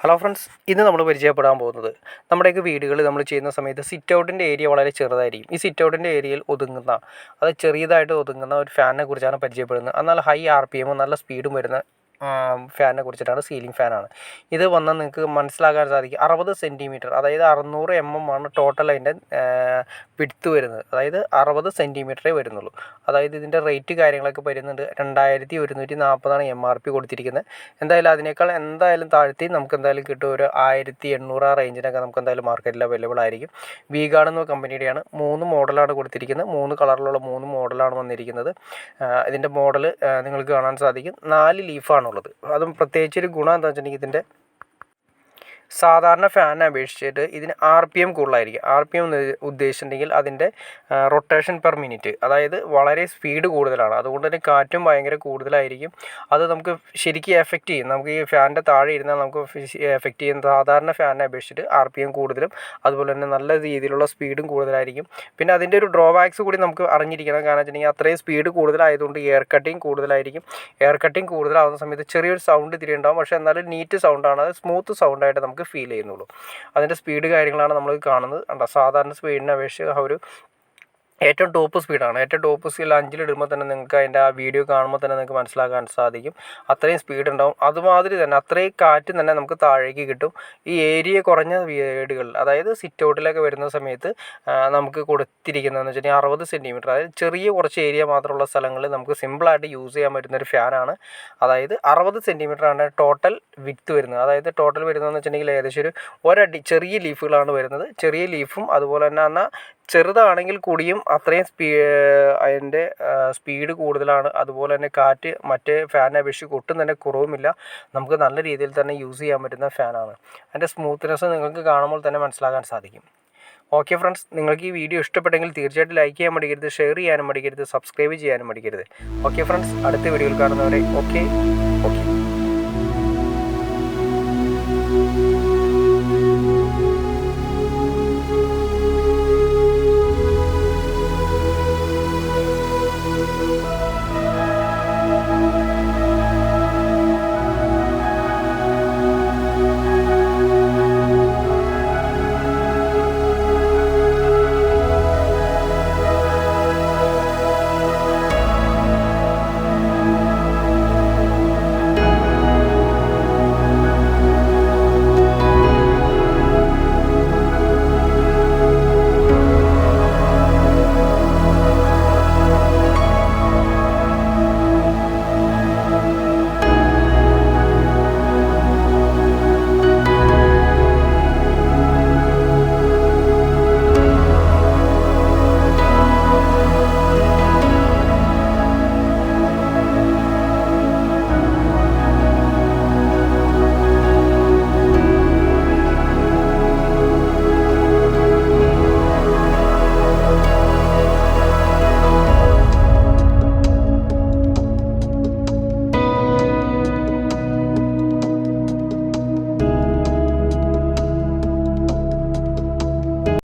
Hello friends, ഇന്ന് നമ്മൾ പരിചയപ്പെടാൻ പോകുന്നത് നമ്മുടെയൊക്കെ വീടുകളിൽ നമ്മൾ ചെയ്യുന്ന സമയത്ത് സിറ്റ് ഔട്ടിൻ്റെ ഏരിയ വളരെ ചെറുതായിരിക്കും. ഈ സിറ്റ് ഔട്ടിൻ്റെ ഏരിയയിൽ ഒതുങ്ങുന്ന, അത് ചെറിയതായിട്ട് ഒതുങ്ങുന്ന ഒരു ഫാനിനെ കുറിച്ചാണ് പരിചയപ്പെടുന്നത്. എന്നാൽ ഹൈ RPM നല്ല സ്പീഡും വരുന്ന ഫാനിനെ കുറിച്ചിട്ടാണ്. സീലിംഗ് ഫാനാണ് ഇത്. വന്നാൽ നിങ്ങൾക്ക് മനസ്സിലാക്കാൻ സാധിക്കും. 60 സെൻറ്റിമീറ്റർ, അതായത് 600 mm ആണ് ടോട്ടൽ അതിൻ്റെ വിഡ്ത്ത് വരുന്നത്. അതായത് 60 സെൻറ്റിമീറ്ററേ വരുന്നുള്ളൂ. അതായത് ഇതിൻ്റെ റേറ്റ് കാര്യങ്ങളൊക്കെ വരുന്നുണ്ട് 2140 MRP കൊടുത്തിരിക്കുന്നത്. എന്തായാലും അതിനേക്കാൾ എന്തായാലും താഴ്ത്തി നമുക്ക് എന്തായാലും കിട്ടും. ഒരു 1800 ആ റേഞ്ചിനൊക്കെ നമുക്ക് എന്തായാലും മാർക്കറ്റിൽ അവൈലബിൾ ആയിരിക്കും. വീഗാർഡ് എന്ന കമ്പനിയുടെയാണ്. 3 മോഡലാണ് കൊടുത്തിരിക്കുന്നത്. 3 കളറിലുള്ള 3 മോഡലാണ് വന്നിരിക്കുന്നത്. ഇതിൻ്റെ മോഡൽ നിങ്ങൾക്ക് കാണാൻ സാധിക്കും. 4 ലീഫാണുള്ളത്. അതും പ്രത്യേകിച്ചൊരു ഗുണം എന്താണെന്ന് വെച്ചിട്ടുണ്ടെങ്കിൽ ഇതിൻ്റെ സാധാരണ ഫാനിനെ അപേക്ഷിച്ചിട്ട് ഇതിന് RPM കൂടുതലായിരിക്കും. RPM എന്ന് ഉദ്ദേശിച്ചിട്ടുണ്ടെങ്കിൽ അതിൻ്റെ റൊട്ടേഷൻ പെർ മിനിറ്റ്, അതായത് വളരെ സ്പീഡ് കൂടുതലാണ്. അതുകൊണ്ട് തന്നെ കാറ്റും ഭയങ്കര കൂടുതലായിരിക്കും. അത് നമുക്ക് ശരിക്കും എഫക്റ്റ് ചെയ്യും. നമുക്ക് ഈ ഫാനിൻ്റെ താഴെ ഇരുന്നാൽ നമുക്ക് എഫക്റ്റ് ചെയ്യുന്ന സാധാരണ ഫാനിനെ അപേക്ഷിച്ചിട്ട് RPM കൂടുതലും, അതുപോലെ തന്നെ നല്ല രീതിയിലുള്ള സ്പീഡും കൂടുതലായിരിക്കും. പിന്നെ അതിൻ്റെ ഒരു ഡ്രോബാക്സ് കൂടി നമുക്ക് അറിഞ്ഞിരിക്കണം. കാരണം വെച്ചിട്ടുണ്ടെങ്കിൽ അത്രയും സ്പീഡ് കൂടുതലായതുകൊണ്ട് എയർ കട്ടിങ് കൂടുതലായിരിക്കും. എയർ കട്ടിങ് കൂടുതലാവുന്ന സമയത്ത് ചെറിയൊരു സൗണ്ട് തിരി ഉണ്ടാകും. പക്ഷേ എന്നാലും നീറ്റ് സൗണ്ടാണ്, അത് സ്മൂത്ത് സൗണ്ടായിട്ട് നമുക്ക് ഫീൽ ചെയ്യുന്നുള്ളൂ. അതിൻ്റെ സ്പീഡ് കാര്യങ്ങളാണ് നമ്മൾ കാണുന്നത്. കണ്ടോ, സാധാരണ സ്പീഡിനെ അപേക്ഷിച്ച് ഒരു ഏറ്റവും ടോപ്പ് സ്പീഡാണ്. ഏറ്റവും ടോപ്പ് സ്പീഡിൽ 5 ഇടുമ്പോൾ തന്നെ നിങ്ങൾക്ക് അതിൻ്റെ ആ വീഡിയോ കാണുമ്പോൾ തന്നെ നിങ്ങൾക്ക് മനസ്സിലാക്കാൻ സാധിക്കും. അത്രയും സ്പീഡ് ഉണ്ടാവും. അതുമാതിരി തന്നെ അത്രയും കാറ്റ് തന്നെ നമുക്ക് താഴേക്ക് കിട്ടും. ഈ ഏരിയ കുറഞ്ഞ വീടുകളിൽ, അതായത് സിറ്റ് ഔട്ടിലൊക്കെ വരുന്ന സമയത്ത് നമുക്ക് കൊടുത്തിരിക്കുന്നതെന്ന് വെച്ചിട്ടുണ്ടെങ്കിൽ 60 സെൻറ്റിമീറ്റർ, അതായത് ചെറിയ കുറച്ച് ഏരിയ മാത്രമുള്ള സ്ഥലങ്ങളിൽ നമുക്ക് സിമ്പിളായിട്ട് യൂസ് ചെയ്യാൻ പറ്റുന്നൊരു ഫാനാണ്. അതായത് 60 സെൻറ്റിമീറ്റർ ആണ് ടോട്ടൽ വിഡ്ത്ത് വരുന്നത്. അതായത് ടോട്ടൽ വരുന്നതെന്ന് വെച്ചിട്ടുണ്ടെങ്കിൽ ഏകദേശം ഒരടി ചെറിയ ലീഫുകളാണ് വരുന്നത്. ചെറിയ ലീഫും അതുപോലെ തന്നെ എന്നാൽ ചെറുതാണെങ്കിൽ കൂടിയും അത്രയും അതിൻ്റെ സ്പീഡ് കൂടുതലാണ്. അതുപോലെ തന്നെ കാറ്റ് മറ്റേ ഫാനിനെ അപേക്ഷിച്ച് ഒട്ടും തന്നെ കുറവുമില്ല. നമുക്ക് നല്ല രീതിയിൽ തന്നെ യൂസ് ചെയ്യാൻ പറ്റുന്ന ഫാനാണ്. അതിൻ്റെ സ്മൂത്ത്നെസ് നിങ്ങൾക്ക് കാണുമ്പോൾ തന്നെ മനസ്സിലാക്കാൻ സാധിക്കും. ഓക്കെ ഫ്രണ്ട്സ്, നിങ്ങൾക്ക് ഈ വീഡിയോ ഇഷ്ടപ്പെട്ടെങ്കിൽ തീർച്ചയായിട്ടും ലൈക്ക് ചെയ്യാൻ മടിക്കരുത്, ഷെയർ ചെയ്യാനും മടിക്കരുത്, സബ്സ്ക്രൈബ് ചെയ്യാനും മടിക്കരുത്. ഓക്കെ ഫ്രണ്ട്സ്, അടുത്ത വീഡിയോയിൽ കാണുന്നവരെ ഓക്കെ.